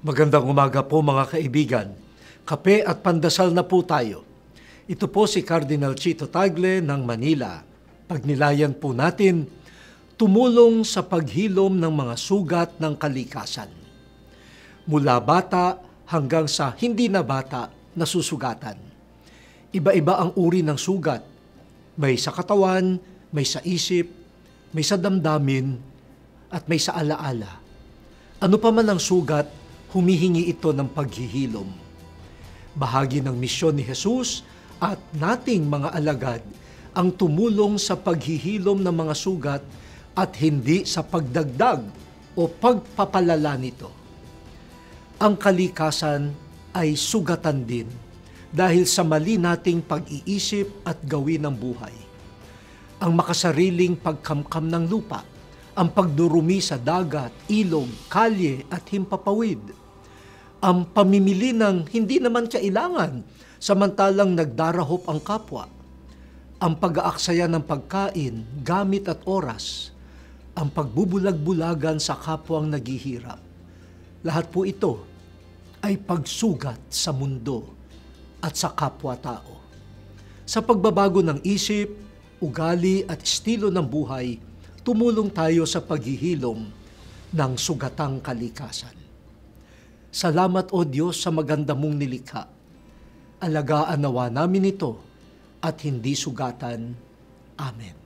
Magandang umaga po mga kaibigan. Kape at pandasal na po tayo. Ito po si Cardinal Chito Tagle ng Manila. Pagnilayan po natin, tumulong sa paghilom ng mga sugat ng kalikasan. Mula bata hanggang sa hindi na bata na susugatan. Iba-iba ang uri ng sugat. May sa katawan, may sa isip, may sa damdamin, at may sa alaala. Ano pa man ang sugat, humihingi ito ng paghihilom. Bahagi ng misyon ni Jesus at nating mga alagad ang tumulong sa paghihilom ng mga sugat at hindi sa pagdagdag o pagpapalala nito. Ang kalikasan ay sugatan din dahil sa mali nating pag-iisip at gawin ng buhay. Ang makasariling pagkamkam ng lupa, ang pagdurumi sa dagat, ilog, kalye at himpapawid, ang pamimili ng hindi naman kailangan samantalang nagdarahop ang kapwa, ang pag-aaksaya ng pagkain, gamit at oras, ang pagbubulag-bulagan sa kapwang naghihirap. Lahat po ito ay pagsugat sa mundo at sa kapwa-tao. Sa pagbabago ng isip, ugali at estilo ng buhay, tumulong tayo sa paghihilom ng sugatang kalikasan. Salamat o Diyos sa maganda mong nilikha. Alagaan nawa namin ito at hindi sugatan. Amen.